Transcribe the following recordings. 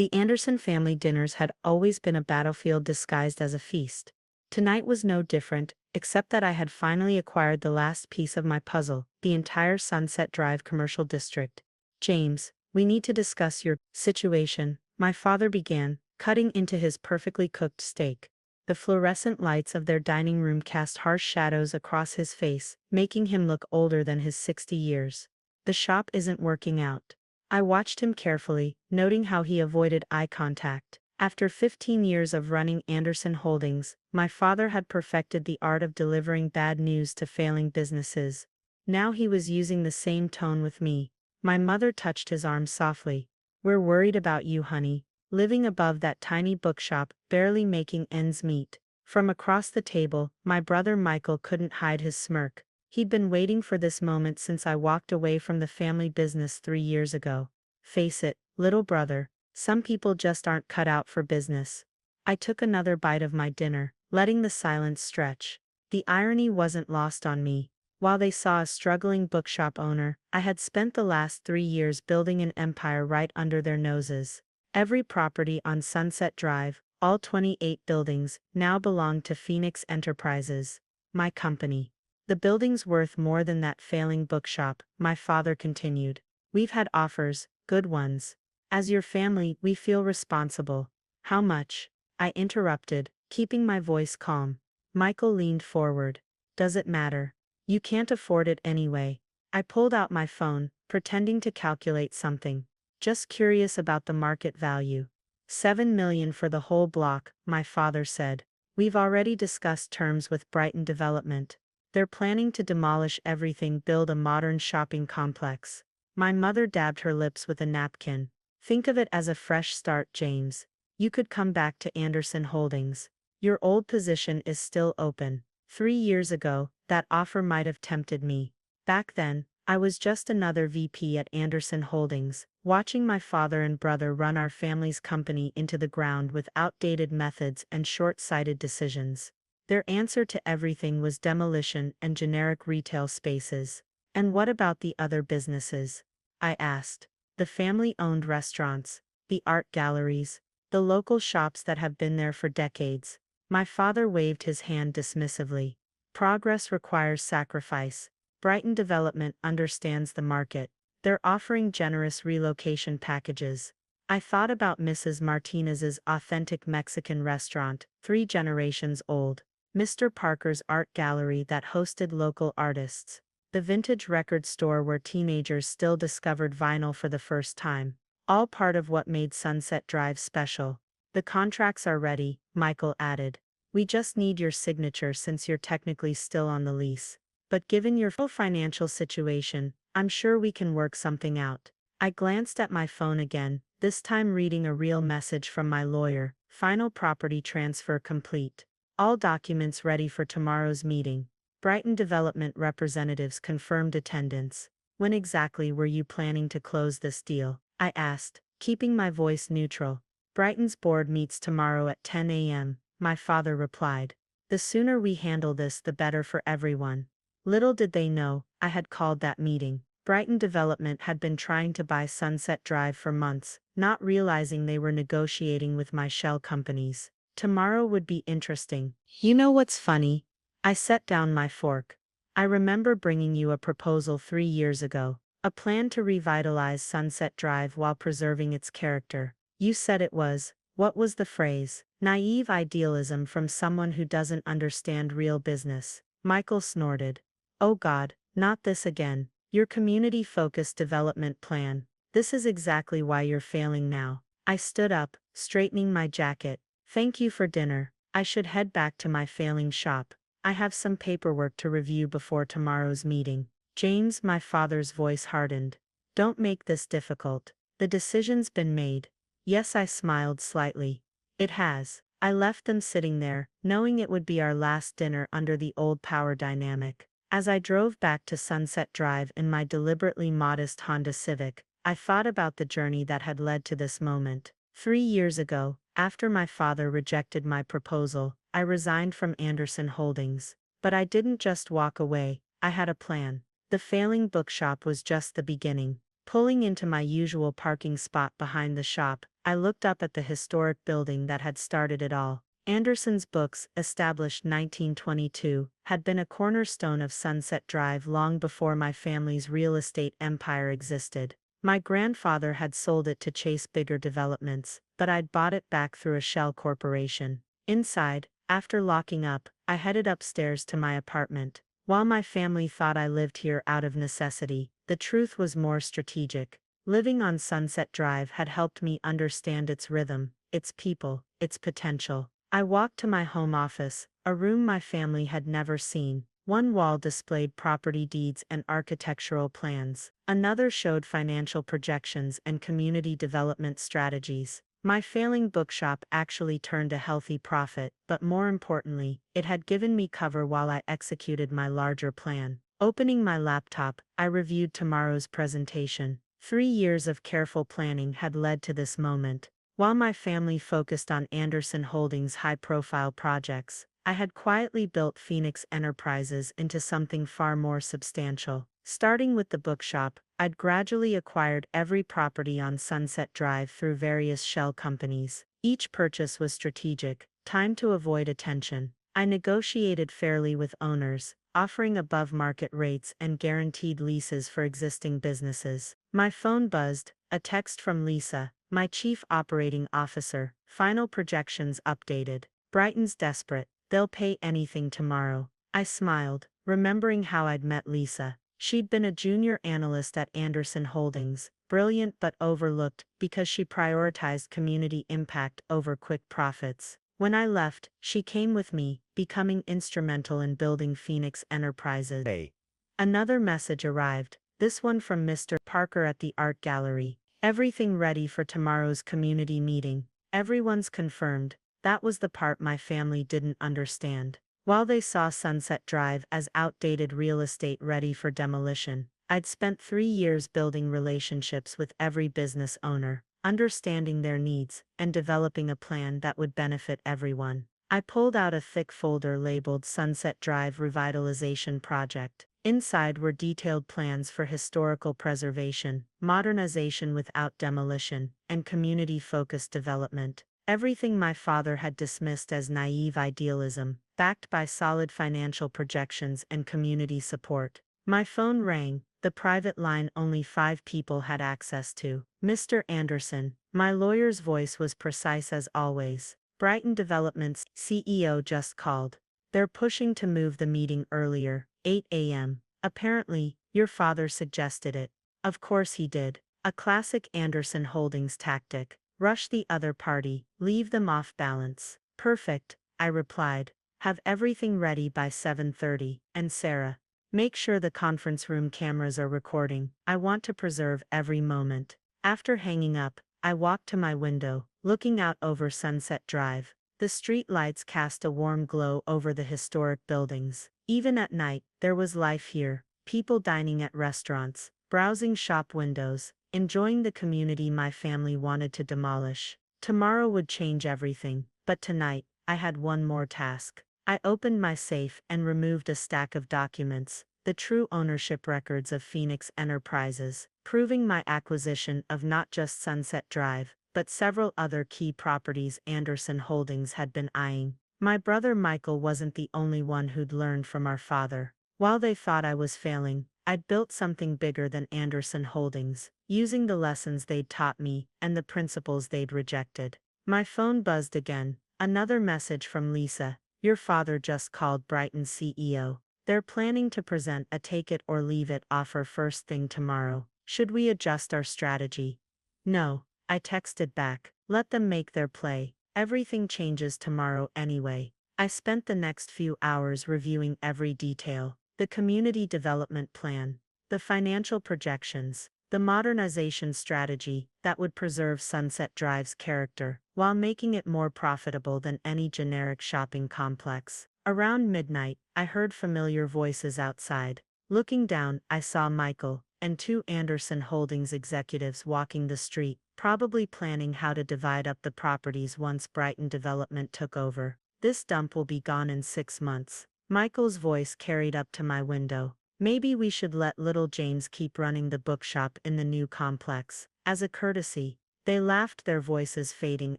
The Anderson family dinners had always been a battlefield disguised as a feast. Tonight was no different, except that I had finally acquired the last piece of my puzzle, the entire Sunset Drive commercial district. James, we need to discuss your situation, my father began, cutting into his perfectly cooked steak. The fluorescent lights of their dining room cast harsh shadows across his face, making him look older than his 60 years. The shop isn't working out. I watched him carefully, noting how he avoided eye contact. After 15 years of running Anderson Holdings, my father had perfected the art of delivering bad news to failing businesses. Now he was using the same tone with me. My mother touched his arm softly. "We're worried about you, honey. Living above that tiny bookshop, barely making ends meet." From across the table, my brother Michael couldn't hide his smirk. He'd been waiting for this moment since I walked away from the family business 3 years ago. "Face it, little brother, some people just aren't cut out for business." I took another bite of my dinner, letting the silence stretch. The irony wasn't lost on me. While they saw a struggling bookshop owner, I had spent the last 3 years building an empire right under their noses. Every property on Sunset Drive, all 28 buildings, now belonged to Phoenix Enterprises, my company. "The building's worth more than that failing bookshop," my father continued. "We've had offers, good ones. As your family, we feel responsible." "How much?" I interrupted, keeping my voice calm. Michael leaned forward. "Does it matter? You can't afford it anyway." I pulled out my phone, pretending to calculate something. "Just curious about the market value." "7 million for the whole block," my father said. "We've already discussed terms with Brighton Development. They're planning to demolish everything, build a modern shopping complex." My mother dabbed her lips with a napkin. "Think of it as a fresh start, James. You could come back to Anderson Holdings. Your old position is still open." 3 years ago, that offer might have tempted me. Back then, I was just another VP at Anderson Holdings, watching my father and brother run our family's company into the ground with outdated methods and short-sighted decisions. Their answer to everything was demolition and generic retail spaces. "And what about the other businesses?" I asked. "The family-owned restaurants, the art galleries, the local shops that have been there for decades." My father waved his hand dismissively. "Progress requires sacrifice. Brighton Development understands the market. They're offering generous relocation packages." I thought about Mrs. Martinez's authentic Mexican restaurant, 3 generations old. Mr. Parker's art gallery that hosted local artists. The vintage record store where teenagers still discovered vinyl for the first time. All part of what made Sunset Drive special. "The contracts are ready," Michael added. "We just need your signature since you're technically still on the lease. But given your full financial situation, I'm sure we can work something out." I glanced at my phone again, this time reading a real message from my lawyer. "Final property transfer complete. All documents ready for tomorrow's meeting." Brighton Development representatives confirmed attendance. "When exactly were you planning to close this deal?" I asked, keeping my voice neutral. "Brighton's board meets tomorrow at 10 a.m., my father replied. "The sooner we handle this, the better for everyone." Little did they know, I had called that meeting. Brighton Development had been trying to buy Sunset Drive for months, not realizing they were negotiating with my shell companies. Tomorrow would be interesting. "You know what's funny?" I set down my fork. "I remember bringing you a proposal 3 years ago. A plan to revitalize Sunset Drive while preserving its character. You said it was, what was the phrase? Naive idealism from someone who doesn't understand real business." Michael snorted. "Oh God, not this again. Your community-focused development plan. This is exactly why you're failing now." I stood up, straightening my jacket. "Thank you for dinner. I should head back to my failing shop. I have some paperwork to review before tomorrow's meeting." "James," my father's voice hardened. "Don't make this difficult. The decision's been made." "Yes," I smiled slightly. "It has." I left them sitting there, knowing it would be our last dinner under the old power dynamic. As I drove back to Sunset Drive in my deliberately modest Honda Civic, I thought about the journey that had led to this moment. 3 years ago, after my father rejected my proposal, I resigned from Anderson Holdings. But I didn't just walk away, I had a plan. The failing bookshop was just the beginning. Pulling into my usual parking spot behind the shop, I looked up at the historic building that had started it all. Anderson's Books, established 1922, had been a cornerstone of Sunset Drive long before my family's real estate empire existed. My grandfather had sold it to chase bigger developments, but I'd bought it back through a shell corporation. Inside, after locking up, I headed upstairs to my apartment. While my family thought I lived here out of necessity, the truth was more strategic. Living on Sunset Drive had helped me understand its rhythm, its people, its potential. I walked to my home office, a room my family had never seen. One wall displayed property deeds and architectural plans. Another showed financial projections and community development strategies. My failing bookshop actually turned a healthy profit, but more importantly, it had given me cover while I executed my larger plan. Opening my laptop, I reviewed tomorrow's presentation. 3 years of careful planning had led to this moment. While my family focused on Anderson Holdings' high-profile projects, I had quietly built Phoenix Enterprises into something far more substantial. Starting with the bookshop, I'd gradually acquired every property on Sunset Drive through various shell companies. Each purchase was strategic, timed to avoid attention. I negotiated fairly with owners, offering above-market rates and guaranteed leases for existing businesses. My phone buzzed, a text from Lisa, my chief operating officer. Final projections updated. Brighton's desperate. They'll pay anything tomorrow. I smiled, remembering how I'd met Lisa. She'd been a junior analyst at Anderson Holdings, brilliant but overlooked because she prioritized community impact over quick profits. When I left, she came with me, becoming instrumental in building Phoenix Enterprises. Hey, Another message arrived, this one from Mr. Parker at the art gallery. Everything ready for tomorrow's community meeting. Everyone's confirmed. That was the part my family didn't understand. While they saw Sunset Drive as outdated real estate ready for demolition, I'd spent 3 years building relationships with every business owner, understanding their needs, and developing a plan that would benefit everyone. I pulled out a thick folder labeled Sunset Drive Revitalization Project. Inside were detailed plans for historical preservation, modernization without demolition, and community-focused development. Everything my father had dismissed as naive idealism, backed by solid financial projections and community support. My phone rang, the private line only 5 people had access to. Mr. Anderson, my lawyer's voice was precise as always. Brighton Development's CEO just called. They're pushing to move the meeting earlier, 8 a.m. Apparently, your father suggested it. Of course he did. A classic Anderson Holdings tactic. Rush the other party, leave them off balance. Perfect, I replied. Have everything ready by 7:30. And Sarah, make sure the conference room cameras are recording. I want to preserve every moment. After hanging up, I walked to my window, looking out over Sunset Drive. The street lights cast a warm glow over the historic buildings. Even at night, there was life here. People dining at restaurants, browsing shop windows, enjoying the community my family wanted to demolish. Tomorrow would change everything, but tonight, I had one more task. I opened my safe and removed a stack of documents, the true ownership records of Phoenix Enterprises, proving my acquisition of not just Sunset Drive, but several other key properties Anderson Holdings had been eyeing. My brother Michael wasn't the only one who'd learned from our father. While they thought I was failing, I'd built something bigger than Anderson Holdings, using the lessons they'd taught me and the principles they'd rejected. My phone buzzed again, another message from Lisa. Your father just called Brighton's CEO. They're planning to present a take-it-or-leave-it offer first thing tomorrow. Should we adjust our strategy? No, I texted back. Let them make their play. Everything changes tomorrow anyway. I spent the next few hours reviewing every detail. The community development plan, the financial projections, the modernization strategy that would preserve Sunset Drive's character, while making it more profitable than any generic shopping complex. Around midnight, I heard familiar voices outside. Looking down, I saw Michael and 2 Anderson Holdings executives walking the street, probably planning how to divide up the properties once Brighton Development took over. This dump will be gone in 6 months. Michael's voice carried up to my window. Maybe we should let little James keep running the bookshop in the new complex. As a courtesy, They laughed, their voices fading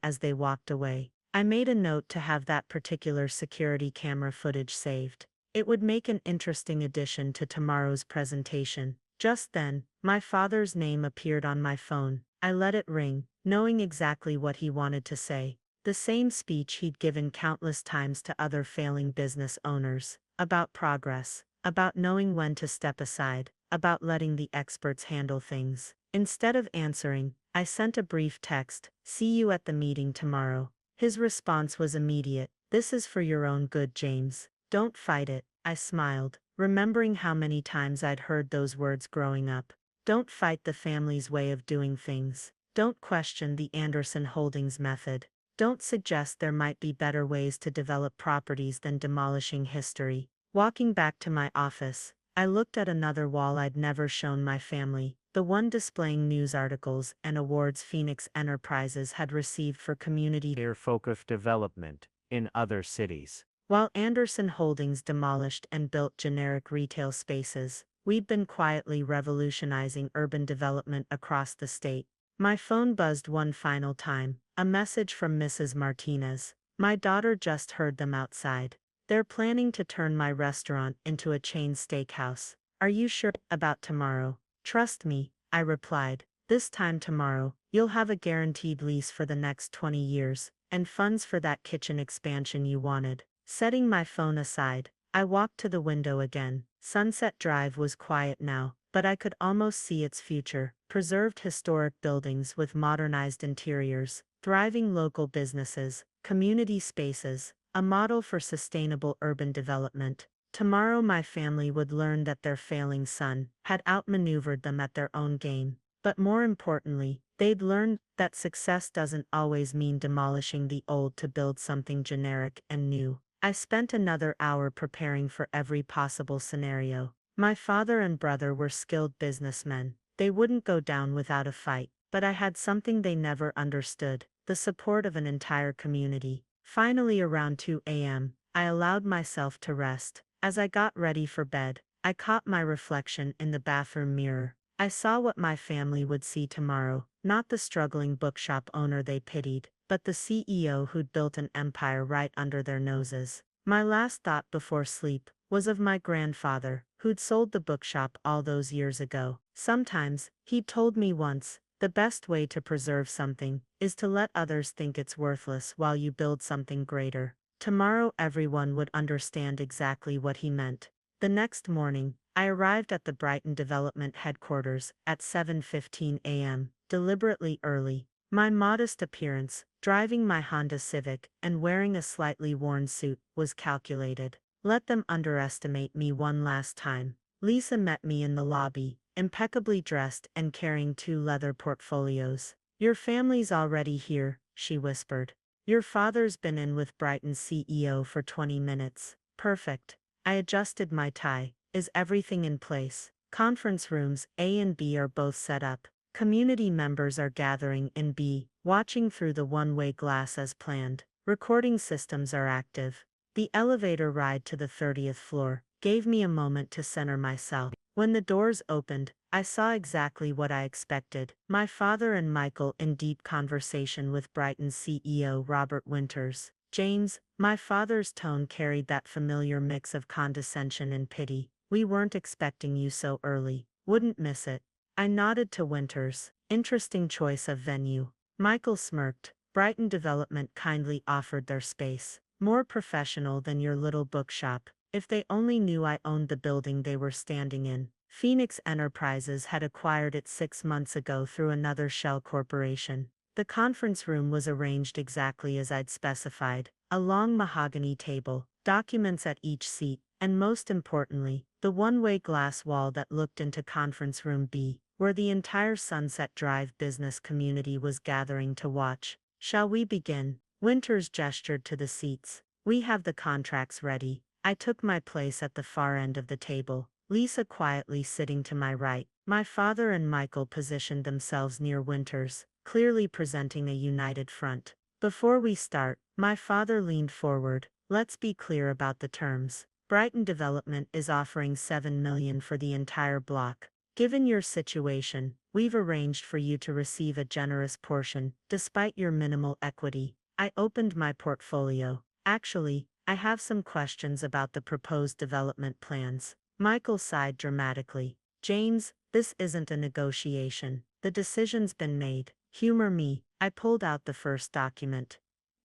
as they walked away. I made a note to have that particular security camera footage saved. It would make an interesting addition to tomorrow's presentation. Just then, my father's name appeared on my phone. I let it ring, knowing exactly what he wanted to say. The same speech he'd given countless times to other failing business owners. About progress, about knowing when to step aside, about letting the experts handle things. Instead of answering, I sent a brief text, "See you at the meeting tomorrow." His response was immediate, "This is for your own good, James. Don't fight it." I smiled, remembering how many times I'd heard those words growing up. Don't fight the family's way of doing things. Don't question the Anderson Holdings method. Don't suggest there might be better ways to develop properties than demolishing history. Walking back to my office, I looked at another wall I'd never shown my family, the one displaying news articles and awards Phoenix Enterprises had received for community-focused development in other cities. While Anderson Holdings demolished and built generic retail spaces, we'd been quietly revolutionizing urban development across the state. My phone buzzed one final time, a message from Mrs. Martinez. "My daughter just heard them outside. They're planning to turn my restaurant into a chain steakhouse. Are you sure about tomorrow?" "Trust me," I replied. "This time tomorrow, you'll have a guaranteed lease for the next 20 years, and funds for that kitchen expansion you wanted." Setting my phone aside, I walked to the window again. Sunset Drive was quiet now, but I could almost see its future: preserved historic buildings with modernized interiors, thriving local businesses, community spaces, a model for sustainable urban development. Tomorrow my family would learn that their failing son had outmaneuvered them at their own game. But more importantly, they'd learn that success doesn't always mean demolishing the old to build something generic and new. I spent another hour preparing for every possible scenario. My father and brother were skilled businessmen. They wouldn't go down without a fight. But I had something they never understood: the support of an entire community. Finally, around 2 a.m., I allowed myself to rest. As I got ready for bed, I caught my reflection in the bathroom mirror. I saw what my family would see tomorrow: not the struggling bookshop owner they pitied, but the CEO who'd built an empire right under their noses. My last thought before sleep was of my grandfather, who'd sold the bookshop all those years ago. Sometimes, he'd told me once, the best way to preserve something is to let others think it's worthless while you build something greater. Tomorrow everyone would understand exactly what he meant. The next morning, I arrived at the Brighton Development headquarters at 7:15 a.m., deliberately early. My modest appearance, driving my Honda Civic and wearing a slightly worn suit, was calculated. Let them underestimate me one last time. Lisa met me in the lobby, impeccably dressed and carrying 2 leather portfolios. "Your family's already here," she whispered. "Your father's been in with Brighton's CEO for 20 minutes. Perfect." I adjusted my tie. "Is everything in place?" "Conference rooms A and B are both set up. Community members are gathering in B, watching through the one-way glass as planned. Recording systems are active." The elevator ride to the 30th floor gave me a moment to center myself. When the doors opened, I saw exactly what I expected: my father and Michael in deep conversation with Brighton's CEO Robert Winters. "James," my father's tone carried that familiar mix of condescension and pity, "we weren't expecting you so early. Wouldn't miss it." I nodded to Winters. "Interesting choice of venue." Michael smirked. "Brighton Development kindly offered their space. More professional than your little bookshop. If they only knew I owned the building they were standing in." Phoenix Enterprises had acquired it 6 months ago through another shell corporation. The conference room was arranged exactly as I'd specified: a long mahogany table, documents at each seat, and most importantly, the one-way glass wall that looked into Conference Room B, where the entire Sunset Drive business community was gathering to watch. "Shall we begin?" Winters gestured to the seats. "We have the contracts ready." I took my place at the far end of the table, Lisa quietly sitting to my right. My father and Michael positioned themselves near Winters, clearly presenting a united front. Before we start, my father leaned forward. "Let's be clear about the terms. Brighton Development is offering $7 million for the entire block. Given your situation, we've arranged for you to receive a generous portion, despite your minimal equity. I opened my portfolio. Actually, I have some questions about the proposed development plans. Michael sighed dramatically. James, this isn't a negotiation. The decision's been made. Humor me. I pulled out the first document.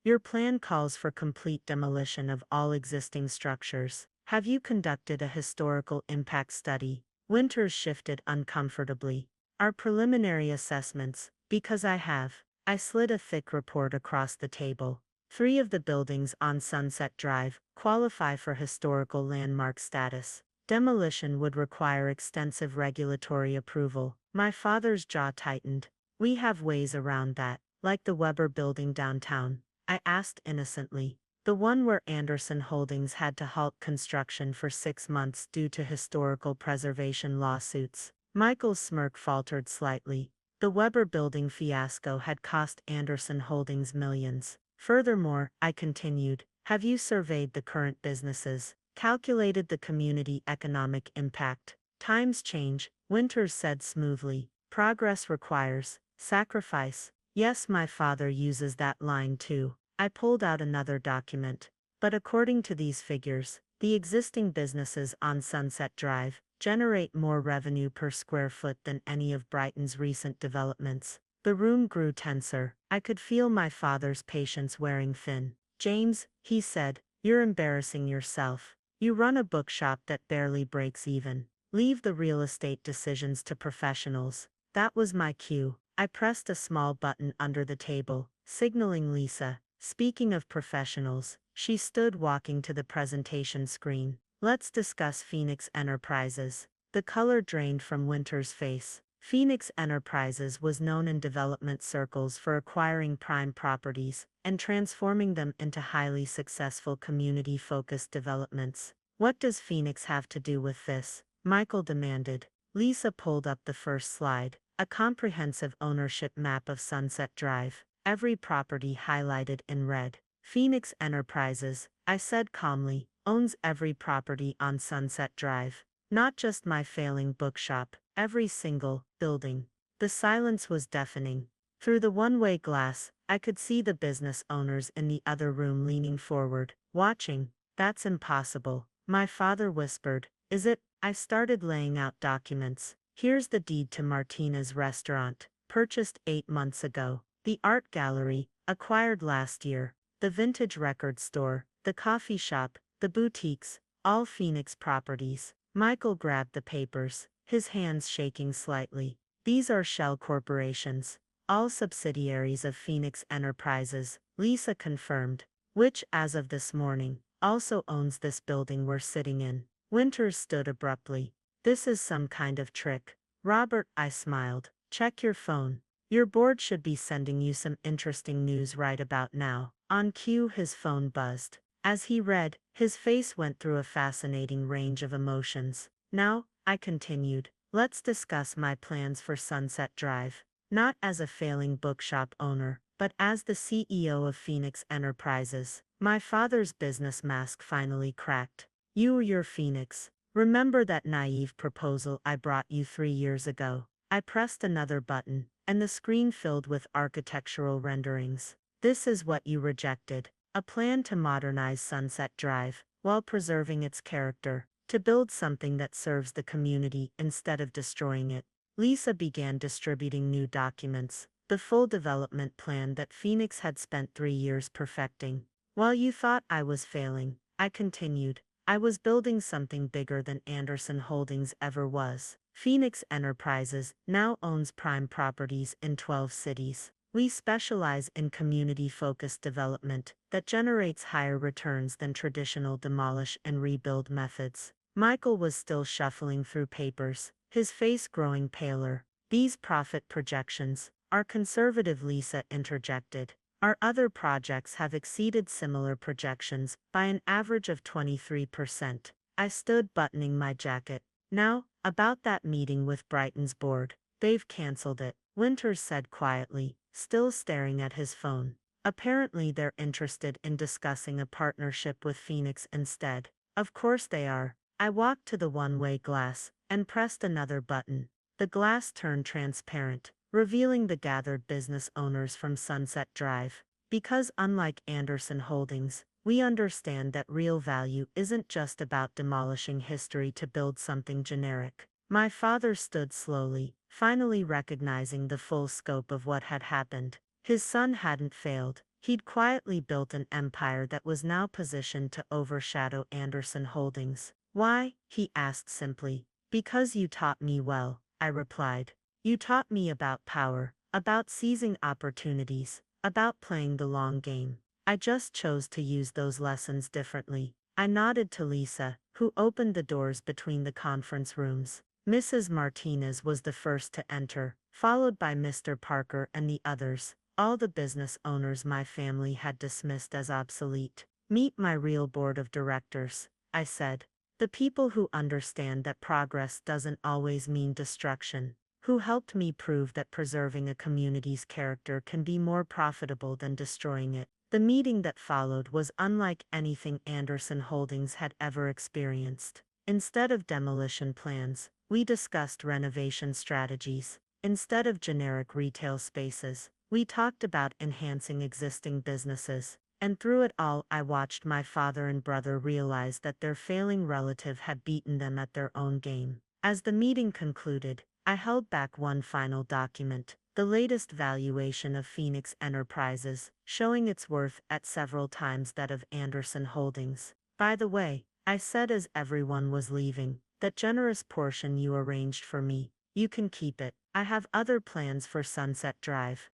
Your plan calls for complete demolition of all existing structures. Have you conducted a historical impact study? Winters shifted uncomfortably. Our preliminary assessments, because I have. I slid a thick report across the table. 3 of the buildings on Sunset Drive qualify for historical landmark status. Demolition would require extensive regulatory approval. My father's jaw tightened. We have ways around that, like the Weber building downtown. I asked innocently. The one where Anderson Holdings had to halt construction for 6 months due to historical preservation lawsuits. Michael's smirk faltered slightly. The Weber building fiasco had cost Anderson Holdings millions. Furthermore, I continued, have you surveyed the current businesses, calculated the community economic impact? Times change, Winters said smoothly. Progress requires sacrifice. Yes, my father uses that line too. I pulled out another document. But according to these figures, the existing businesses on Sunset Drive generate more revenue per square foot than any of Brighton's recent developments. The room grew tenser. I could feel my father's patience wearing thin. James, he said, you're embarrassing yourself. You run a bookshop that barely breaks even. Leave the real estate decisions to professionals. That was my cue. I pressed a small button under the table, signaling Lisa. Speaking of professionals, she stood walking to the presentation screen. Let's discuss Phoenix Enterprises. The color drained from Winter's face. Phoenix Enterprises was known in development circles for acquiring prime properties and transforming them into highly successful community-focused developments. What does Phoenix have to do with this? Michael demanded. Lisa pulled up the first slide, a comprehensive ownership map of Sunset Drive, every property highlighted in red. Phoenix Enterprises, I said calmly, owns every property on Sunset Drive. Not just my failing bookshop, every single building. The silence was deafening. Through the one-way glass, I could see the business owners in the other room leaning forward, watching. That's impossible, my father whispered. Is it? I started laying out documents. Here's the deed to Martina's restaurant, purchased 8 months ago. The art gallery, acquired last year. The vintage record store, the coffee shop, the boutiques, all Phoenix properties. Michael grabbed the papers, his hands shaking slightly. These are shell corporations, all subsidiaries of Phoenix Enterprises, Lisa confirmed, which, as of this morning, also owns this building we're sitting in. Winters stood abruptly. This is some kind of trick. Robert, I smiled. Check your phone. Your board should be sending you some interesting news right about now. On cue, his phone buzzed. As he read, his face went through a fascinating range of emotions. Now, I continued, let's discuss my plans for Sunset Drive. Not as a failing bookshop owner, but as the CEO of Phoenix Enterprises. My father's business mask finally cracked. You're Phoenix. Remember that naive proposal I brought you 3 years ago? I pressed another button, and the screen filled with architectural renderings. This is what you rejected. A plan to modernize Sunset Drive, while preserving its character, to build something that serves the community instead of destroying it. Lisa began distributing new documents, the full development plan that Phoenix had spent 3 years perfecting. While you thought I was failing, I continued, I was building something bigger than Anderson Holdings ever was. Phoenix Enterprises now owns prime properties in 12 cities. We specialize in community-focused development that generates higher returns than traditional demolish and rebuild methods. Michael was still shuffling through papers, his face growing paler. These profit projections are conservative, Lisa interjected. Our other projects have exceeded similar projections by an average of 23%. I stood buttoning my jacket. Now, about that meeting with Brighton's board. They've cancelled it, Winters said quietly, still staring at his phone. Apparently they're interested in discussing a partnership with Phoenix instead. Of course they are. I walked to the one-way glass and pressed another button. The glass turned transparent, revealing the gathered business owners from Sunset Drive. Because unlike Anderson Holdings, we understand that real value isn't just about demolishing history to build something generic. My father stood slowly, finally recognizing the full scope of what had happened. His son hadn't failed. He'd quietly built an empire that was now positioned to overshadow Anderson Holdings. Why? He asked simply. Because you taught me well, I replied. You taught me about power, about seizing opportunities, about playing the long game. I just chose to use those lessons differently. I nodded to Lisa, who opened the doors between the conference rooms. Mrs. Martinez was the first to enter, followed by Mr. Parker and the others, all the business owners my family had dismissed as obsolete. Meet my real board of directors, I said. The people who understand that progress doesn't always mean destruction, who helped me prove that preserving a community's character can be more profitable than destroying it. The meeting that followed was unlike anything Anderson Holdings had ever experienced. Instead of demolition plans, we discussed renovation strategies. Instead of generic retail spaces, we talked about enhancing existing businesses. And through it all, I watched my father and brother realize that their failing relative had beaten them at their own game. As the meeting concluded, I held back one final document, the latest valuation of Phoenix Enterprises, showing its worth at several times that of Anderson Holdings. By the way, I said as everyone was leaving, that generous portion you arranged for me, you can keep it. I have other plans for Sunset Drive.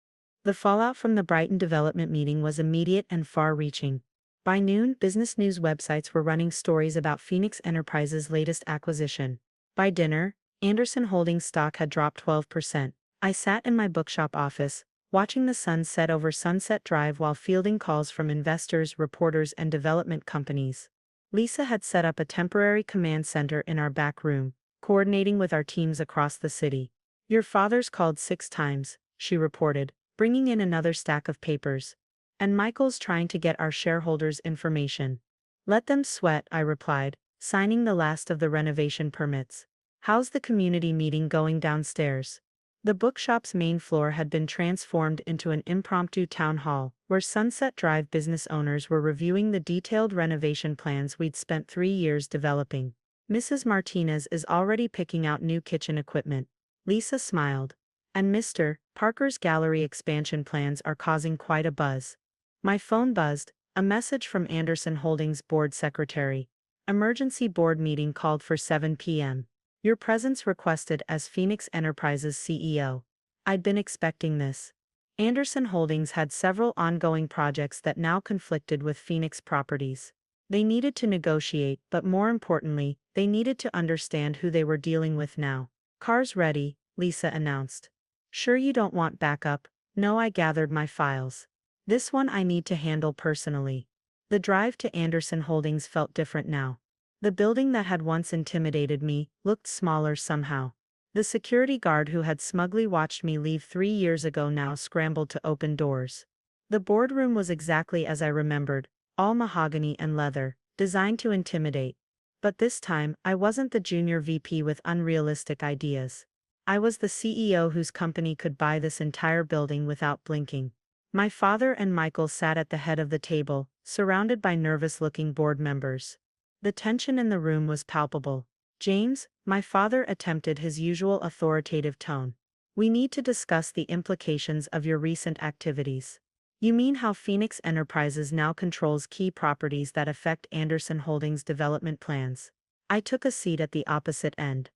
The fallout from the Brighton development meeting was immediate and far-reaching. By noon, business news websites were running stories about Phoenix Enterprises' latest acquisition. By dinner, Anderson Holdings stock had dropped 12%. I sat in my bookshop office, watching the sun set over Sunset Drive while fielding calls from investors, reporters, and development companies. Lisa had set up a temporary command center in our back room, coordinating with our teams across the city. Your father's called 6 times, she reported, bringing in another stack of papers. And Michael's trying to get our shareholders' information. Let them sweat, I replied, signing the last of the renovation permits. How's the community meeting going downstairs? The bookshop's main floor had been transformed into an impromptu town hall, where Sunset Drive business owners were reviewing the detailed renovation plans we'd spent 3 years developing. Mrs. Martinez is already picking out new kitchen equipment. Lisa smiled. And Mr. Parker's gallery expansion plans are causing quite a buzz. My phone buzzed, a message from Anderson Holdings board secretary. Emergency board meeting called for 7 p.m. Your presence requested as Phoenix Enterprises CEO. I'd been expecting this. Anderson Holdings had several ongoing projects that now conflicted with Phoenix Properties. They needed to negotiate, but more importantly, they needed to understand who they were dealing with now. Car's ready, Lisa announced. Sure you don't want backup? No, I gathered my files. This one I need to handle personally. The drive to Anderson Holdings felt different now. The building that had once intimidated me looked smaller somehow. The security guard who had smugly watched me leave 3 years ago now scrambled to open doors. The boardroom was exactly as I remembered, all mahogany and leather, designed to intimidate. But this time, I wasn't the junior VP with unrealistic ideas. I was the CEO whose company could buy this entire building without blinking. My father and Michael sat at the head of the table, surrounded by nervous-looking board members. The tension in the room was palpable. James, my father attempted his usual authoritative tone. We need to discuss the implications of your recent activities. You mean how Phoenix Enterprises now controls key properties that affect Anderson Holdings' development plans? I took a seat at the opposite end.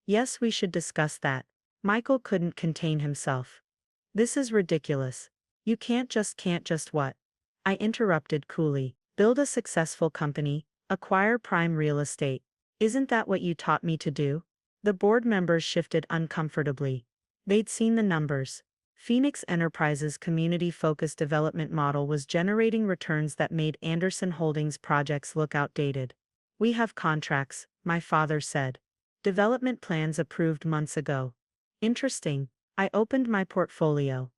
Yes, we should discuss that. Michael couldn't contain himself. This is ridiculous. You can't just what? I interrupted coolly. Build a successful company, acquire prime real estate. Isn't that what you taught me to do? The board members shifted uncomfortably. They'd seen the numbers. Phoenix Enterprises' community-focused development model was generating returns that made Anderson Holdings projects look outdated. We have contracts, my father said. Development plans approved months ago. Interesting. I opened my portfolio.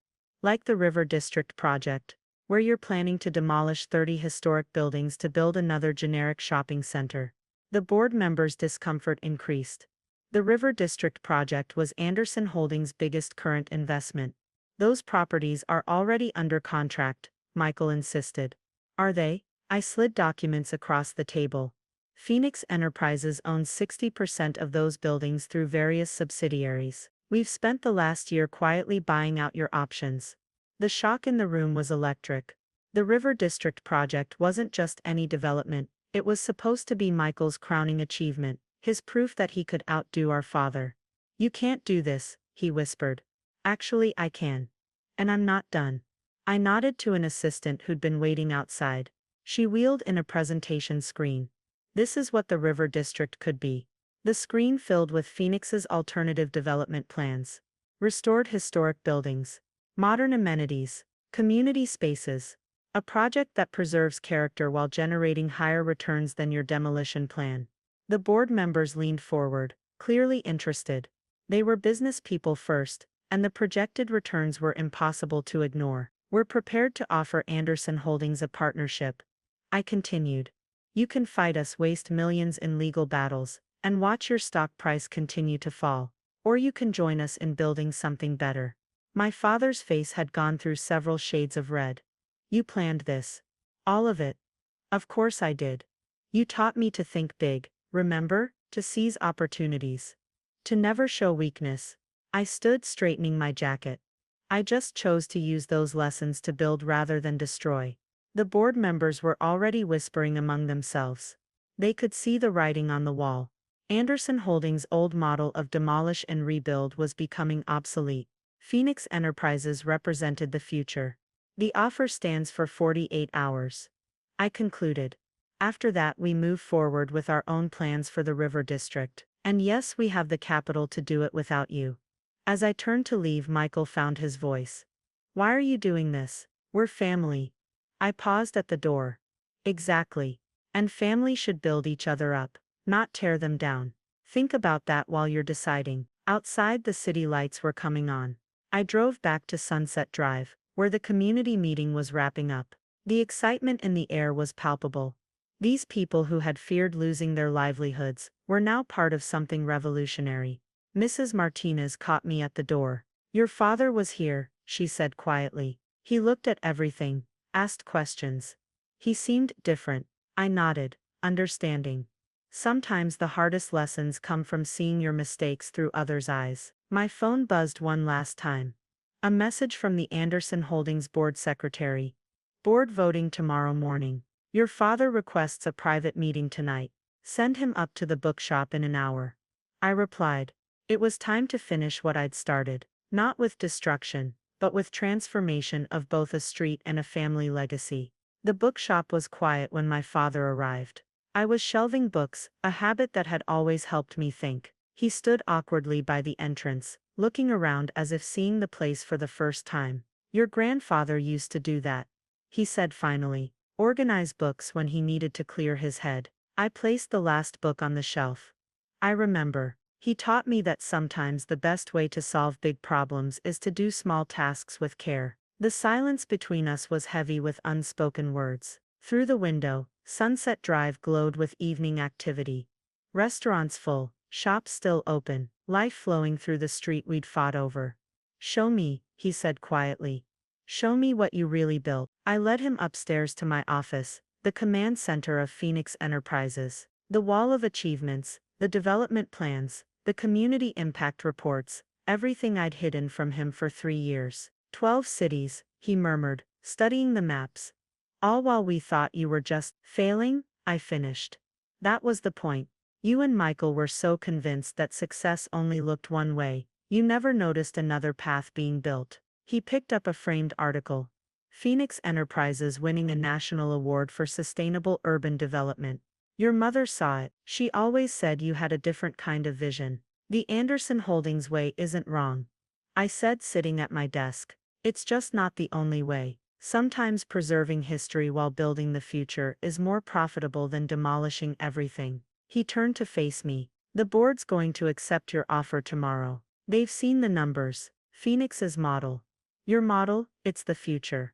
Like the River District project, where you're planning to demolish 30 historic buildings to build another generic shopping center. The board members' discomfort increased. The River District project was Anderson Holdings' biggest current investment. Those properties are already under contract, Michael insisted. Are they? I slid documents across the table. Phoenix Enterprises owns 60% of those buildings through various subsidiaries. We've spent the last year quietly buying out your options. The shock in the room was electric. The River District project wasn't just any development, it was supposed to be Michael's crowning achievement, his proof that he could outdo our father. You can't do this, he whispered. Actually, I can. And I'm not done. I nodded to an assistant who'd been waiting outside. She wheeled in a presentation screen. This is what the River District could be. The screen filled with Phoenix's alternative development plans. Restored historic buildings. Modern amenities. Community spaces. A project that preserves character while generating higher returns than your demolition plan. The board members leaned forward, clearly interested. They were business people first, and the projected returns were impossible to ignore. We're prepared to offer Anderson Holdings a partnership. I continued. You can fight us, waste millions in legal battles, and watch your stock price continue to fall. Or you can join us in building something better. My father's face had gone through several shades of red. You planned this. All of it. Of course I did. You taught me to think big, remember, to seize opportunities. To never show weakness. I stood straightening my jacket. I just chose to use those lessons to build rather than destroy. The board members were already whispering among themselves. They could see the writing on the wall. Anderson Holdings' old model of demolish and rebuild was becoming obsolete. Phoenix Enterprises represented the future. The offer stands for 48 hours. I concluded. After that, we move forward with our own plans for the River District. And yes, we have the capital to do it without you. As I turned to leave, Michael found his voice. Why are you doing this? We're family. I paused at the door. Exactly. And family should build each other up, not tear them down. Think about that while you're deciding. Outside, the city lights were coming on. I drove back to Sunset Drive, where the community meeting was wrapping up. The excitement in the air was palpable. These people who had feared losing their livelihoods were now part of something revolutionary. Mrs. Martinez caught me at the door. Your father was here, she said quietly. He looked at everything, asked questions. He seemed different. I nodded, understanding. Sometimes the hardest lessons come from seeing your mistakes through others' eyes. My phone buzzed one last time. A message from the Anderson Holdings board secretary. Board voting tomorrow morning. Your father requests a private meeting tonight. Send him up to the bookshop in an hour. I replied. It was time to finish what I'd started, not with destruction, but with transformation of both a street and a family legacy. The bookshop was quiet when my father arrived. I was shelving books, a habit that had always helped me think. He stood awkwardly by the entrance, looking around as if seeing the place for the first time. Your grandfather used to do that, he said finally. Organize books when he needed to clear his head. I placed the last book on the shelf. I remember. He taught me that sometimes the best way to solve big problems is to do small tasks with care. The silence between us was heavy with unspoken words. Through the window, Sunset Drive glowed with evening activity. Restaurants full, shops still open, life flowing through the street we'd fought over. Show me, he said quietly. Show me what you really built. I led him upstairs to my office, the command center of Phoenix Enterprises. The wall of achievements, the development plans, the community impact reports, everything I'd hidden from him for 3 years. 12 cities, he murmured, studying the maps. All while we thought you were just failing, I finished. That was the point. You and Michael were so convinced that success only looked one way, you never noticed another path being built. He picked up a framed article. Phoenix Enterprises winning a national award for sustainable urban development. Your mother saw it. She always said you had a different kind of vision. The Anderson Holdings way isn't wrong, I said, sitting at my desk. It's just not the only way. Sometimes preserving history while building the future is more profitable than demolishing everything. He turned to face me. The board's going to accept your offer tomorrow. They've seen the numbers. Phoenix's model. Your model, it's the future.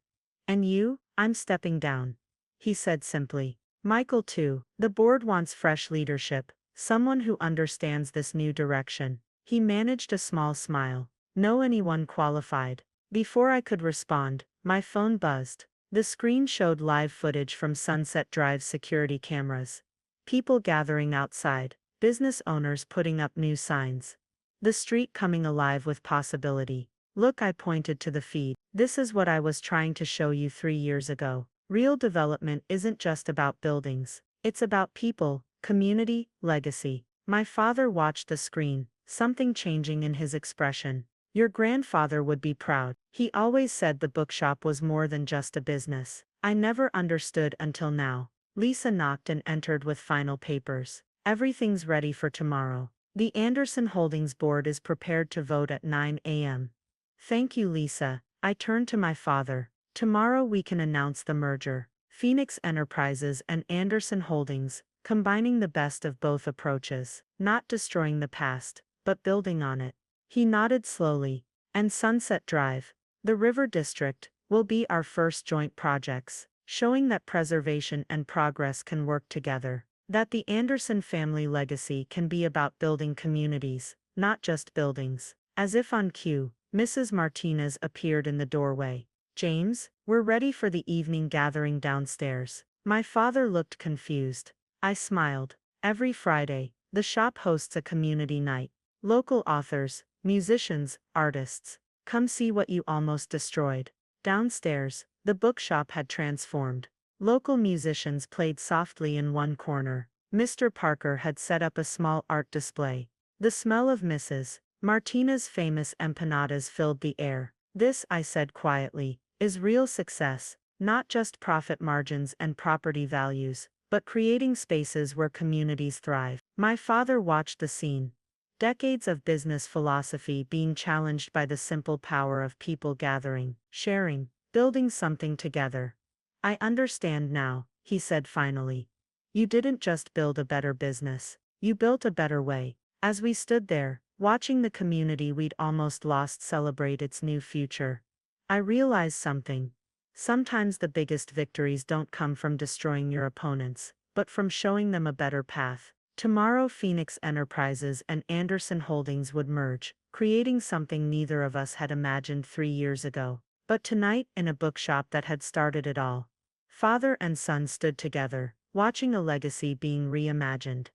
And you, I'm stepping down. He said simply. Michael too. The board wants fresh leadership. Someone who understands this new direction. He managed a small smile. Know anyone qualified? Before I could respond, my phone buzzed. The screen showed live footage from Sunset Drive's security cameras. People gathering outside, business owners putting up new signs. The street coming alive with possibility. Look, I pointed to the feed. This is what I was trying to show you 3 years ago. Real development isn't just about buildings. It's about people, community, legacy. My father watched the screen, something changing in his expression. Your grandfather would be proud. He always said the bookshop was more than just a business. I never understood until now. Lisa knocked and entered with final papers. Everything's ready for tomorrow. The Anderson Holdings board is prepared to vote at 9 a.m. Thank you, Lisa. I turned to my father. Tomorrow we can announce the merger. Phoenix Enterprises and Anderson Holdings, combining the best of both approaches. Not destroying the past, but building on it. He nodded slowly. And Sunset Drive, the River District, will be our first joint projects, showing that preservation and progress can work together. That the Anderson family legacy can be about building communities, not just buildings. As if on cue, Mrs. Martinez appeared in the doorway. James, we're ready for the evening gathering downstairs. My father looked confused. I smiled. Every Friday, the shop hosts a community night. Local authors, musicians, artists. Come see what you almost destroyed. Downstairs, the bookshop had transformed. Local musicians played softly in one corner. Mr. Parker had set up a small art display. The smell of Mrs. Martinez's famous empanadas filled the air. This, I said quietly, is real success, not just profit margins and property values, but creating spaces where communities thrive. My father watched the scene. Decades of business philosophy being challenged by the simple power of people gathering, sharing, building something together. I understand now, he said finally. You didn't just build a better business, you built a better way. As we stood there, watching the community we'd almost lost celebrate its new future, I realized something. Sometimes the biggest victories don't come from destroying your opponents, but from showing them a better path. Tomorrow Phoenix Enterprises and Anderson Holdings would merge, creating something neither of us had imagined 3 years ago. But tonight, in a bookshop that had started it all, father and son stood together, watching a legacy being reimagined.